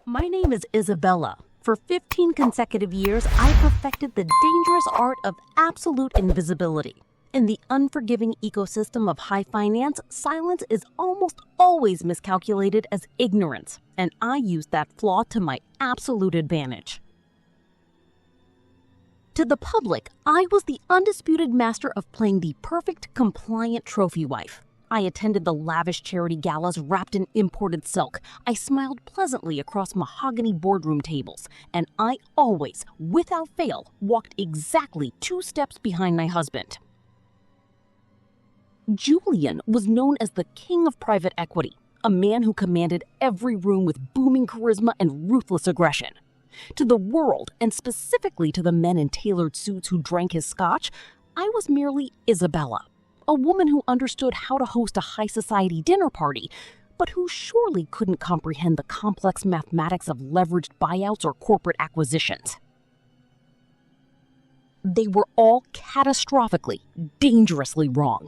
My name is Isabella. For 15 consecutive years, I perfected the dangerous art of absolute invisibility. In the unforgiving ecosystem of high finance, silence is almost always miscalculated as ignorance, and I used that flaw to my absolute advantage. To the public, I was the undisputed master of playing the perfect, compliant trophy wife. I attended the lavish charity galas wrapped in imported silk. I smiled pleasantly across mahogany boardroom tables, and I always, without fail, walked exactly 2 steps behind my husband. Julian was known as the king of private equity, a man who commanded every room with booming charisma and ruthless aggression. To the world, and specifically to the men in tailored suits who drank his scotch, I was merely Isabella, a woman who understood how to host a high society dinner party, but who surely couldn't comprehend the complex mathematics of leveraged buyouts or corporate acquisitions. They were all catastrophically, dangerously wrong.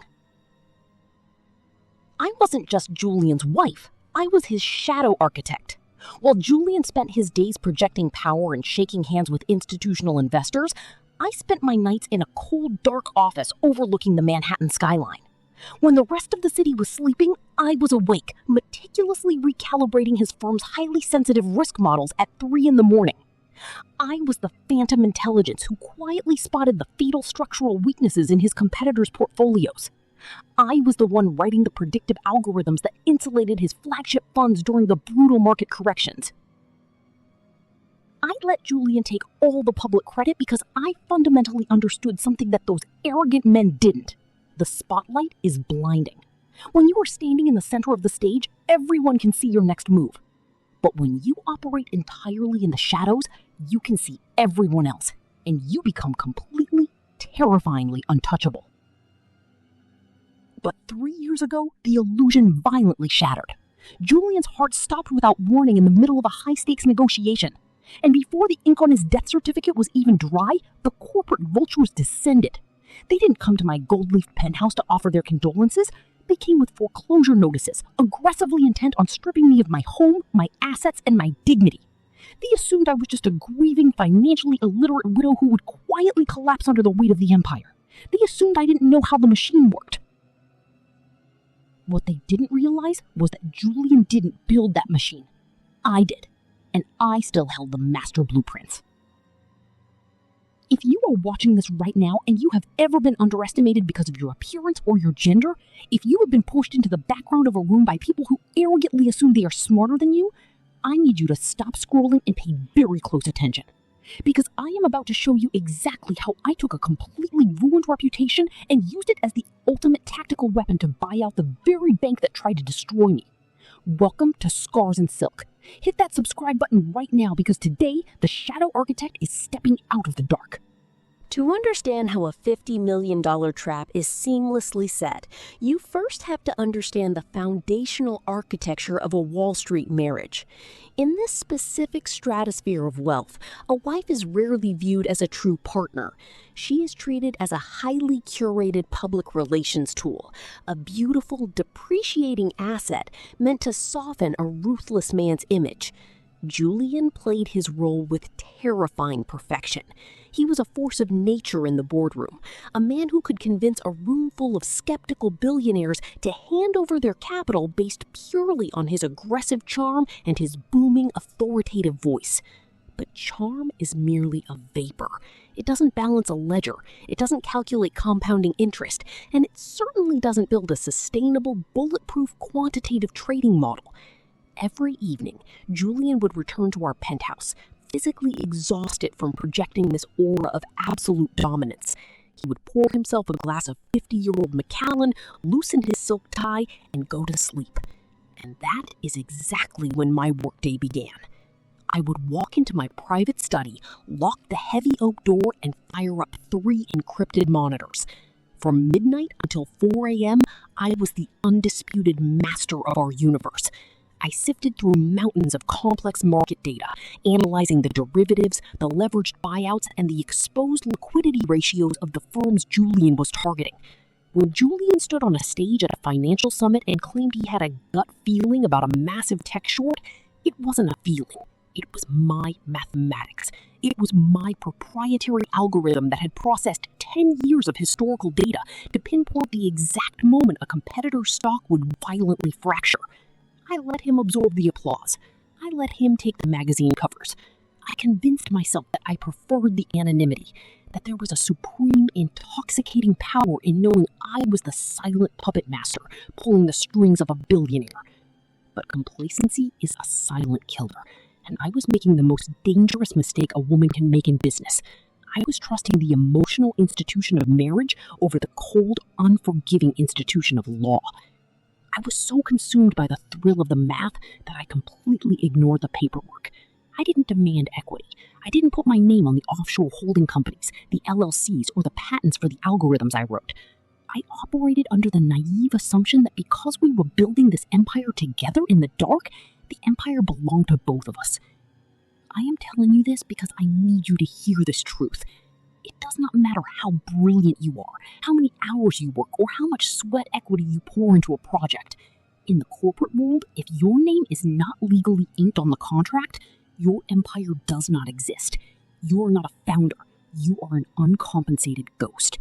I wasn't just Julian's wife, I was his shadow architect. While Julian spent his days projecting power and shaking hands with institutional investors, I spent my nights in a cold, dark office overlooking the Manhattan skyline. When the rest of the city was sleeping, I was awake, meticulously recalibrating his firm's highly sensitive risk models at 3 in the morning. I was the phantom intelligence who quietly spotted the fatal structural weaknesses in his competitors' portfolios. I was the one writing the predictive algorithms that insulated his flagship funds during the brutal market corrections. I let Julian take all the public credit because I fundamentally understood something that those arrogant men didn't. The spotlight is blinding. When you are standing in the center of the stage, everyone can see your next move. But when you operate entirely in the shadows, you can see everyone else, and you become completely, terrifyingly untouchable. But 3 years ago, the illusion violently shattered. Julian's heart stopped without warning in the middle of a high-stakes negotiation. And before the ink on his death certificate was even dry, the corporate vultures descended. They didn't come to my gold-leafed penthouse to offer their condolences. They came with foreclosure notices, aggressively intent on stripping me of my home, my assets, and my dignity. They assumed I was just a grieving, financially illiterate widow who would quietly collapse under the weight of the empire. They assumed I didn't know how the machine worked. What they didn't realize was that Julian didn't build that machine. I did. And I still held the master blueprints. If you are watching this right now and you have ever been underestimated because of your appearance or your gender, if you have been pushed into the background of a room by people who arrogantly assume they are smarter than you, I need you to stop scrolling and pay very close attention. Because I am about to show you exactly how I took a completely ruined reputation and used it as the ultimate tactical weapon to buy out the very bank that tried to destroy me. Welcome to Scars and Silk. Hit that subscribe button right now because today, the Shadow Architect is stepping out of the dark. To understand how a $50 million trap is seamlessly set, you first have to understand the foundational architecture of a Wall Street marriage. In this specific stratosphere of wealth, a wife is rarely viewed as a true partner. She is treated as a highly curated public relations tool, a beautiful, depreciating asset meant to soften a ruthless man's image. Julian played his role with terrifying perfection. He was a force of nature in the boardroom, a man who could convince a room full of skeptical billionaires to hand over their capital based purely on his aggressive charm and his booming, authoritative voice. But charm is merely a vapor. It doesn't balance a ledger, it doesn't calculate compounding interest, and it certainly doesn't build a sustainable, bulletproof quantitative trading model. Every evening, Julian would return to our penthouse, physically exhausted from projecting this aura of absolute dominance. He would pour himself a glass of 50-year-old Macallan, loosen his silk tie, and go to sleep. And that is exactly when my workday began. I would walk into my private study, lock the heavy oak door, and fire up 3 encrypted monitors. From midnight until 4 a.m., I was the undisputed master of our universe. I sifted through mountains of complex market data, analyzing the derivatives, the leveraged buyouts, and the exposed liquidity ratios of the firms Julian was targeting. When Julian stood on a stage at a financial summit and claimed he had a gut feeling about a massive tech short, it wasn't a feeling. It was my mathematics. It was my proprietary algorithm that had processed 10 years of historical data to pinpoint the exact moment a competitor's stock would violently fracture. I let him absorb the applause. I let him take the magazine covers. I convinced myself that I preferred the anonymity, that there was a supreme, intoxicating power in knowing I was the silent puppet master pulling the strings of a billionaire. But complacency is a silent killer, and I was making the most dangerous mistake a woman can make in business. I was trusting the emotional institution of marriage over the cold, unforgiving institution of law. I was so consumed by the thrill of the math that I completely ignored the paperwork. I didn't demand equity. I didn't put my name on the offshore holding companies, the LLCs, or the patents for the algorithms I wrote. I operated under the naive assumption that because we were building this empire together in the dark, the empire belonged to both of us. I am telling you this because I need you to hear this truth. It does not matter how brilliant you are, how many hours you work, or how much sweat equity you pour into a project. In the corporate world, if your name is not legally inked on the contract, your empire does not exist. You are not a founder. You are an uncompensated ghost.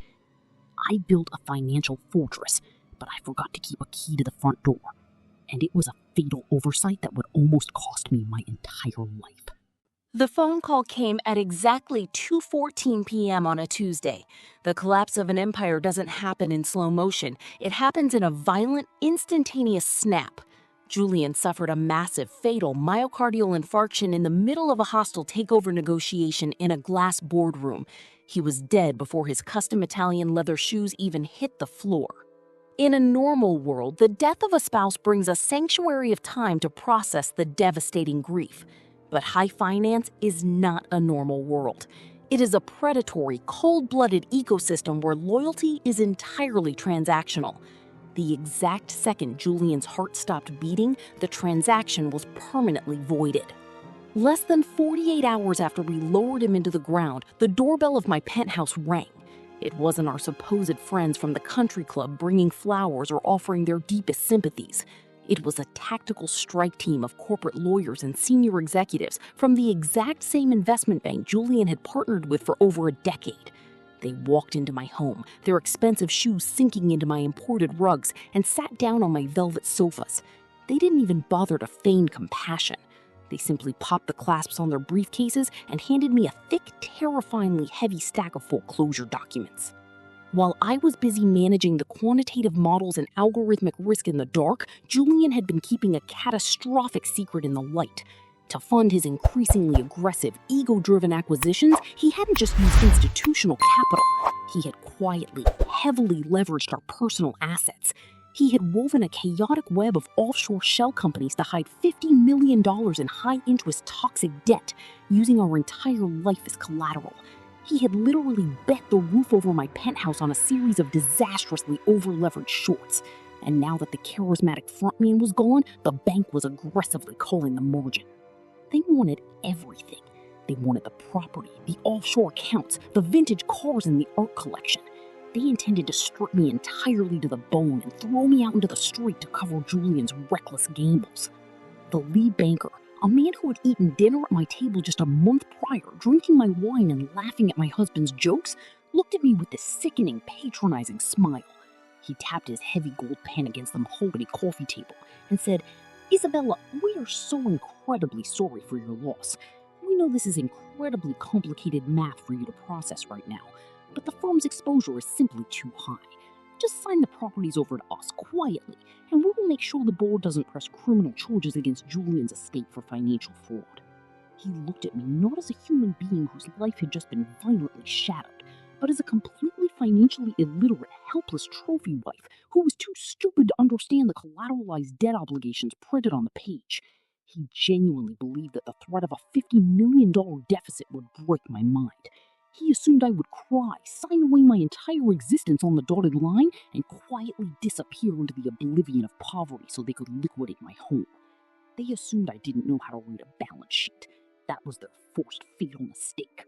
I built a financial fortress, but I forgot to keep a key to the front door. And it was a fatal oversight that would almost cost me my entire life. The phone call came at exactly 2:14 p.m. on a Tuesday. The collapse of an empire doesn't happen in slow motion. It happens in a violent, instantaneous snap. Julian suffered a massive, fatal myocardial infarction in the middle of a hostile takeover negotiation in a glass boardroom. He was dead before his custom Italian leather shoes even hit the floor. In a normal world, the death of a spouse brings a sanctuary of time to process the devastating grief. But high finance is not a normal world. It is a predatory, cold-blooded ecosystem where loyalty is entirely transactional. The exact second Julian's heart stopped beating, the transaction was permanently voided. Less than 48 hours after we lowered him into the ground, the doorbell of my penthouse rang. It wasn't our supposed friends from the country club bringing flowers or offering their deepest sympathies. It was a tactical strike team of corporate lawyers and senior executives from the exact same investment bank Julian had partnered with for over a decade. They walked into my home, their expensive shoes sinking into my imported rugs, and sat down on my velvet sofas. They didn't even bother to feign compassion. They simply popped the clasps on their briefcases and handed me a thick, terrifyingly heavy stack of foreclosure documents. While I was busy managing the quantitative models and algorithmic risk in the dark, Julian had been keeping a catastrophic secret in the light. To fund his increasingly aggressive, ego-driven acquisitions, he hadn't just used institutional capital. He had quietly, heavily leveraged our personal assets. He had woven a chaotic web of offshore shell companies to hide $50 million in high-interest toxic debt, using our entire life as collateral. He had literally bet the roof over my penthouse on a series of disastrously over-leveraged shorts. And now that the charismatic frontman was gone, the bank was aggressively calling the margin. They wanted everything. They wanted the property, the offshore accounts, the vintage cars, and the art collection. They intended to strip me entirely to the bone and throw me out into the street to cover Julian's reckless gambles. The lead banker, a man who had eaten dinner at my table just a month prior, drinking my wine and laughing at my husband's jokes, looked at me with this sickening, patronizing smile. He tapped his heavy gold pen against the mahogany coffee table and said, "Isabella, we are so incredibly sorry for your loss. We know this is incredibly complicated math for you to process right now, but the firm's exposure is simply too high. Just sign the properties over to us quietly, and we will make sure the board doesn't press criminal charges against Julian's estate for financial fraud." He looked at me not as a human being whose life had just been violently shattered, but as a completely financially illiterate, helpless trophy wife who was too stupid to understand the collateralized debt obligations printed on the page. He genuinely believed that the threat of a $50 million deficit would break my mind. He assumed I would cry, sign away my entire existence on the dotted line, and quietly disappear into the oblivion of poverty so they could liquidate my home. They assumed I didn't know how to read a balance sheet. That was their forced fatal mistake.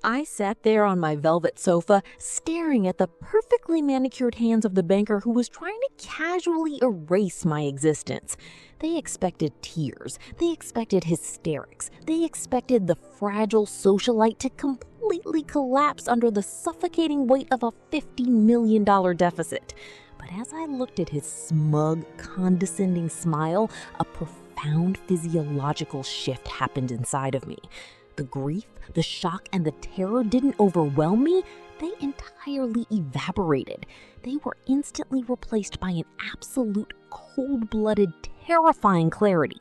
I sat there on my velvet sofa, staring at the perfectly perfectly manicured hands of the banker who was trying to casually erase my existence. They expected tears. They expected hysterics. They expected the fragile socialite to completely collapse under the suffocating weight of a $50 million deficit. But as I looked at his smug, condescending smile, a profound physiological shift happened inside of me. The grief, the shock, and the terror didn't overwhelm me. They entirely evaporated. They were instantly replaced by an absolute, cold-blooded, terrifying clarity.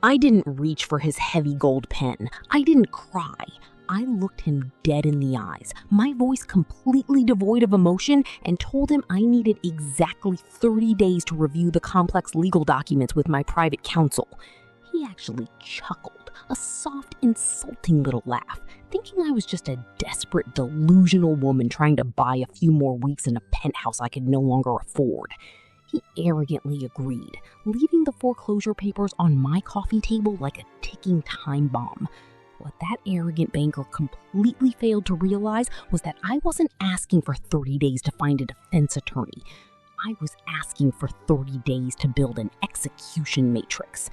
I didn't reach for his heavy gold pen. I didn't cry. I looked him dead in the eyes, my voice completely devoid of emotion, and told him I needed exactly 30 days to review the complex legal documents with my private counsel. He actually chuckled, a soft, insulting little laugh, thinking I was just a desperate, delusional woman trying to buy a few more weeks in a penthouse I could no longer afford. He arrogantly agreed, leaving the foreclosure papers on my coffee table like a ticking time bomb. What that arrogant banker completely failed to realize was that I wasn't asking for 30 days to find a defense attorney. I was asking for 30 days to build an execution matrix.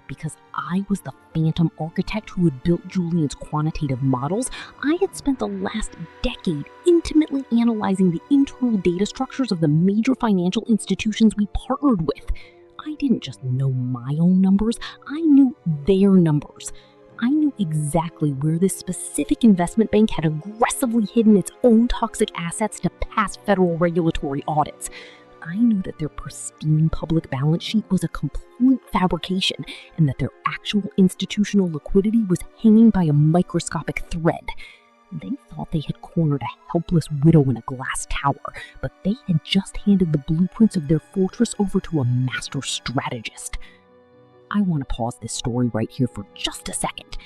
Because I was the phantom architect who had built Julian's quantitative models, I had spent the last decade intimately analyzing the internal data structures of the major financial institutions we partnered with. I didn't just know my own numbers, I knew their numbers. I knew exactly where this specific investment bank had aggressively hidden its own toxic assets to pass federal regulatory audits. I knew that their pristine public balance sheet was a complete fabrication and that their actual institutional liquidity was hanging by a microscopic thread. They thought they had cornered a helpless widow in a glass tower, but they had just handed the blueprints of their fortress over to a master strategist. I want to pause this story right here for just a second.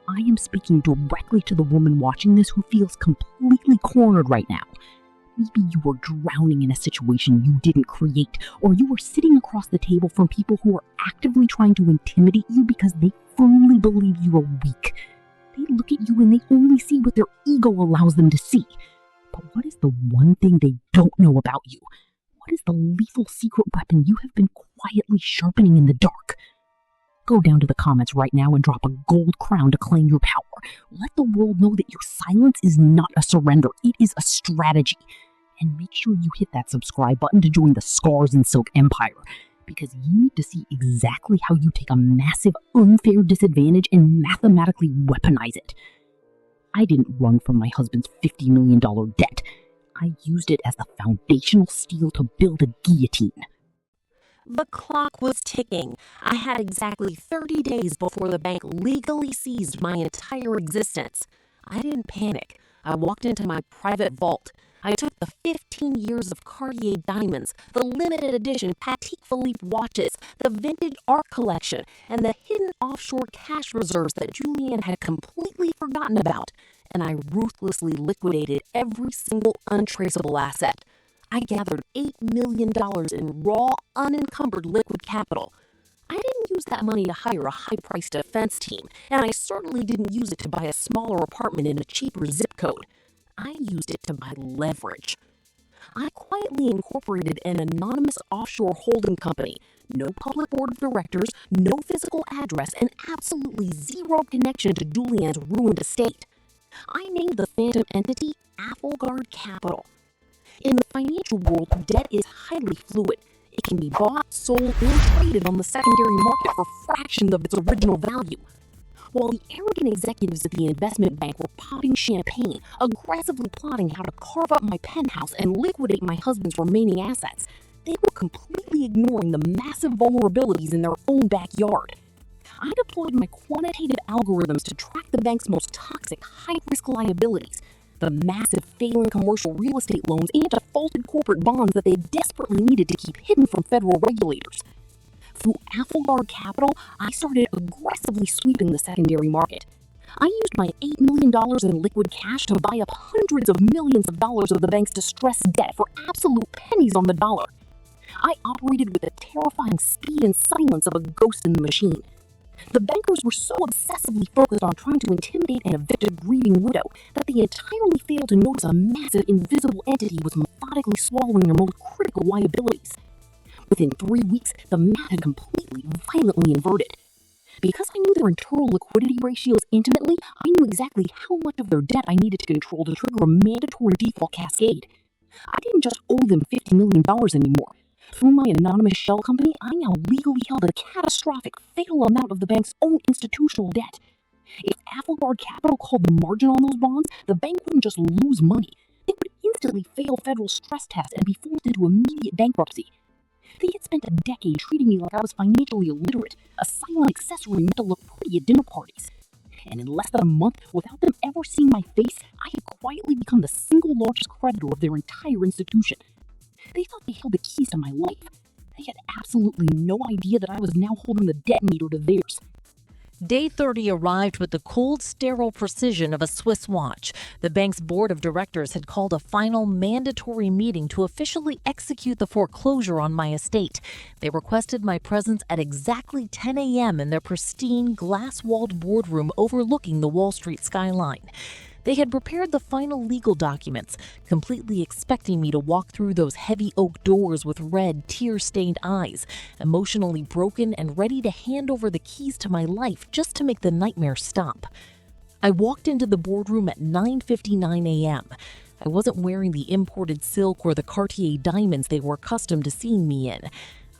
I am speaking directly to the woman watching this who feels completely cornered right now. Maybe you were drowning in a situation you didn't create, or you were sitting across the table from people who are actively trying to intimidate you because they firmly believe you are weak. They look at you and they only see what their ego allows them to see. But what is the one thing they don't know about you? What is the lethal secret weapon you have been quietly sharpening in the dark? Go down to the comments right now and drop a gold crown to claim your power. Let the world know that your silence is not a surrender, it is a strategy. And make sure you hit that subscribe button to join the Scars and Silk Empire, because you need to see exactly how you take a massive, unfair disadvantage and mathematically weaponize it. I didn't run from my husband's $50 million debt. I used it as the foundational steel to build a guillotine. The clock was ticking. I had exactly 30 days before the bank legally seized my entire existence. I didn't panic. I walked into my private vault. I took the 15 years of Cartier diamonds, the limited edition Patek Philippe watches, the vintage art collection, and the hidden offshore cash reserves that Julian had completely forgotten about, and I ruthlessly liquidated every single untraceable asset. I gathered $8 million in raw, unencumbered liquid capital. I didn't use that money to hire a high-priced defense team, and I certainly didn't use it to buy a smaller apartment in a cheaper zip code. I used it to buy leverage. I quietly incorporated an anonymous offshore holding company, no public board of directors, no physical address, and absolutely zero connection to Julian's ruined estate. I named the phantom entity Applegard Capital. In the financial world, debt is highly fluid. It can be bought, sold, and traded on the secondary market for fractions of its original value. While the arrogant executives at the investment bank were popping champagne, aggressively plotting how to carve up my penthouse and liquidate my husband's remaining assets, they were completely ignoring the massive vulnerabilities in their own backyard. I deployed my quantitative algorithms to track the bank's most toxic, high-risk liabilities, the massive failing commercial real estate loans and defaulted corporate bonds that they desperately needed to keep hidden from federal regulators. Through Applegard Capital, I started aggressively sweeping the secondary market. I used my $8 million in liquid cash to buy up hundreds of millions of dollars of the bank's distressed debt for absolute pennies on the dollar. I operated with the terrifying speed and silence of a ghost in the machine. The bankers were so obsessively focused on trying to intimidate and evict a grieving widow that they entirely failed to notice a massive invisible entity was methodically swallowing their most critical liabilities. Within 3 weeks, the math had completely, violently inverted. Because I knew their internal liquidity ratios intimately, I knew exactly how much of their debt I needed to control to trigger a mandatory default cascade. I didn't just owe them $50 million anymore. Through my anonymous shell company, I now legally held a catastrophic, fatal amount of the bank's own institutional debt. If Applegard Capital called the margin on those bonds, the bank wouldn't just lose money. It would instantly fail federal stress tests and be forced into immediate bankruptcy. They had spent a decade treating me like I was financially illiterate, a silent accessory meant to look pretty at dinner parties. And in less than a month, without them ever seeing my face, I had quietly become the single largest creditor of their entire institution. They thought they held the keys to my life. They had absolutely no idea that I was now holding the detonator to theirs. Day 30 arrived with the cold, sterile precision of a Swiss watch. The bank's board of directors had called a final mandatory meeting to officially execute the foreclosure on my estate. They requested my presence at exactly 10 a.m. in their pristine, glass-walled boardroom overlooking the Wall Street skyline. They had prepared the final legal documents, completely expecting me to walk through those heavy oak doors with red, tear-stained eyes, emotionally broken and ready to hand over the keys to my life just to make the nightmare stop. I walked into the boardroom at 9:59 a.m. I wasn't wearing the imported silk or the Cartier diamonds they were accustomed to seeing me in.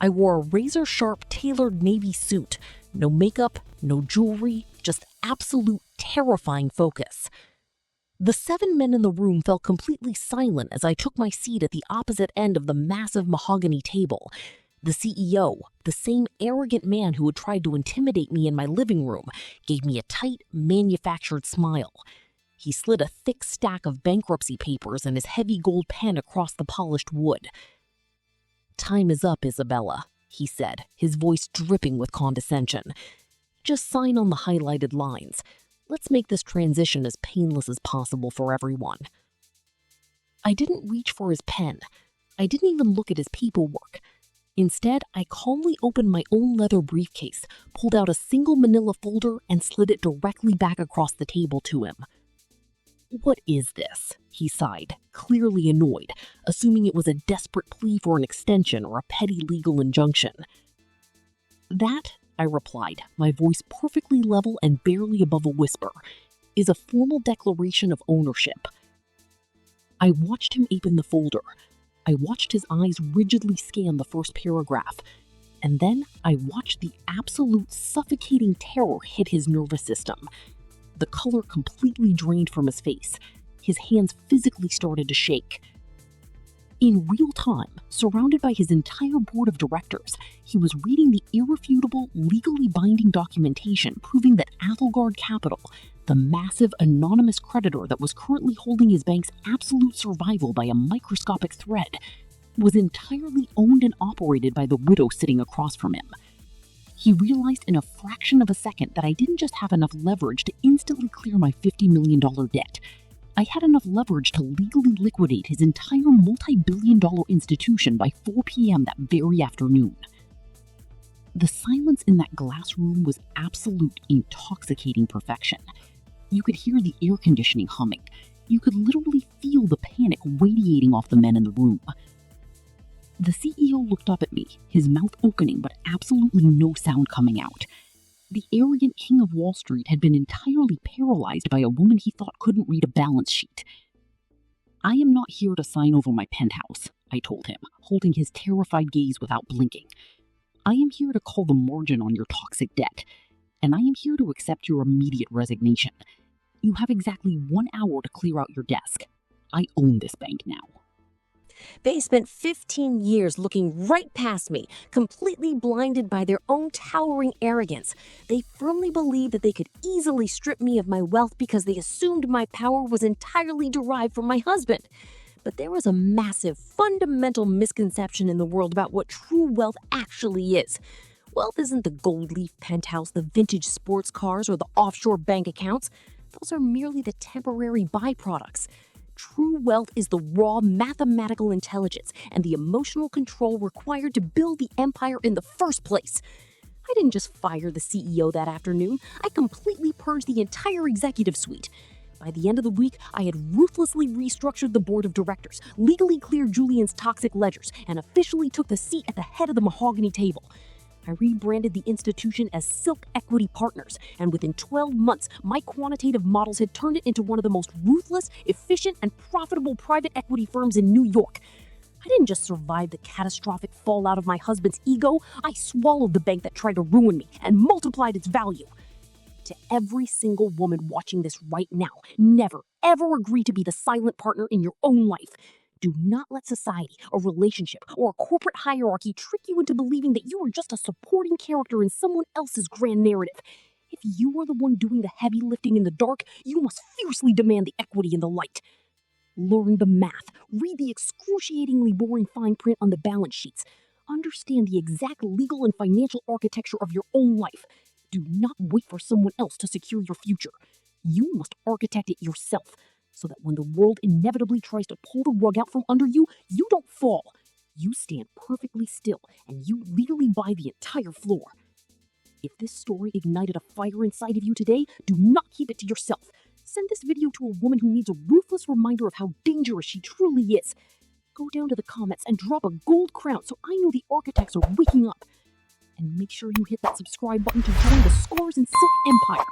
I wore a razor-sharp tailored navy suit. No makeup, no jewelry, just absolute terrifying focus. The 7 men in the room fell completely silent as I took my seat at the opposite end of the massive mahogany table. The CEO, the same arrogant man who had tried to intimidate me in my living room, gave me a tight, manufactured smile. He slid a thick stack of bankruptcy papers and his heavy gold pen across the polished wood. "Time is up, Isabella," he said, his voice dripping with condescension. "Just sign on the highlighted lines. Let's make this transition as painless as possible for everyone." I didn't reach for his pen. I didn't even look at his paperwork. Instead, I calmly opened my own leather briefcase, pulled out a single manila folder, and slid it directly back across the table to him. "What is this?" he sighed, clearly annoyed, assuming it was a desperate plea for an extension or a petty legal injunction. "That," I replied, my voice perfectly level and barely above a whisper, "is a formal declaration of ownership." I watched him open the folder. I watched his eyes rigidly scan the first paragraph. And then I watched the absolute suffocating terror hit his nervous system. The color completely drained from his face. His hands physically started to shake. In real time, surrounded by his entire board of directors, he was reading the irrefutable, legally binding documentation proving that Applegard Capital, the massive anonymous creditor that was currently holding his bank's absolute survival by a microscopic thread, was entirely owned and operated by the widow sitting across from him. He realized in a fraction of a second that I didn't just have enough leverage to instantly clear my $50 million debt. I had enough leverage to legally liquidate his entire multi-billion-dollar institution by 4 p.m. that very afternoon. The silence in that glass room was absolute, intoxicating perfection. You could hear the air conditioning humming. You could literally feel the panic radiating off the men in the room. The CEO looked up at me, his mouth opening but absolutely no sound coming out. The arrogant king of Wall Street had been entirely paralyzed by a woman he thought couldn't read a balance sheet. "I am not here to sign over my penthouse," I told him, holding his terrified gaze without blinking. "I am here to call the margin on your toxic debt, and I am here to accept your immediate resignation. You have exactly 1 hour to clear out your desk. I own this bank now." They spent 15 years looking right past me, completely blinded by their own towering arrogance. They firmly believed that they could easily strip me of my wealth because they assumed my power was entirely derived from my husband. But there was a massive, fundamental misconception in the world about what true wealth actually is. Wealth isn't the gold leaf penthouse, the vintage sports cars, or the offshore bank accounts. Those are merely the temporary byproducts. True wealth is the raw mathematical intelligence and the emotional control required to build the empire in the first place. I didn't just fire the CEO that afternoon, I completely purged the entire executive suite. By the end of the week, I had ruthlessly restructured the board of directors, legally cleared Julian's toxic ledgers, and officially took the seat at the head of the mahogany table. I rebranded the institution as Silk Equity Partners, and within 12 months, my quantitative models had turned it into one of the most ruthless, efficient, and profitable private equity firms in New York. I didn't just survive the catastrophic fallout of my husband's ego, I swallowed the bank that tried to ruin me and multiplied its value. To every single woman watching this right now, never, ever agree to be the silent partner in your own life. Do not let society, a relationship, or a corporate hierarchy trick you into believing that you are just a supporting character in someone else's grand narrative. If you are the one doing the heavy lifting in the dark, you must fiercely demand the equity in the light. Learn the math, read the excruciatingly boring fine print on the balance sheets, understand the exact legal and financial architecture of your own life. Do not wait for someone else to secure your future. You must architect it yourself, so that when the world inevitably tries to pull the rug out from under you, you don't fall. You stand perfectly still, and you legally buy the entire floor. If this story ignited a fire inside of you today, do not keep it to yourself. Send this video to a woman who needs a ruthless reminder of how dangerous she truly is. Go down to the comments and drop a gold crown so I know the architects are waking up. And make sure you hit that subscribe button to join the Scars and Silk Empire.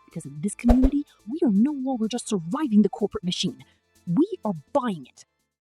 Because in this community, we are no longer just surviving the corporate machine. We are buying it.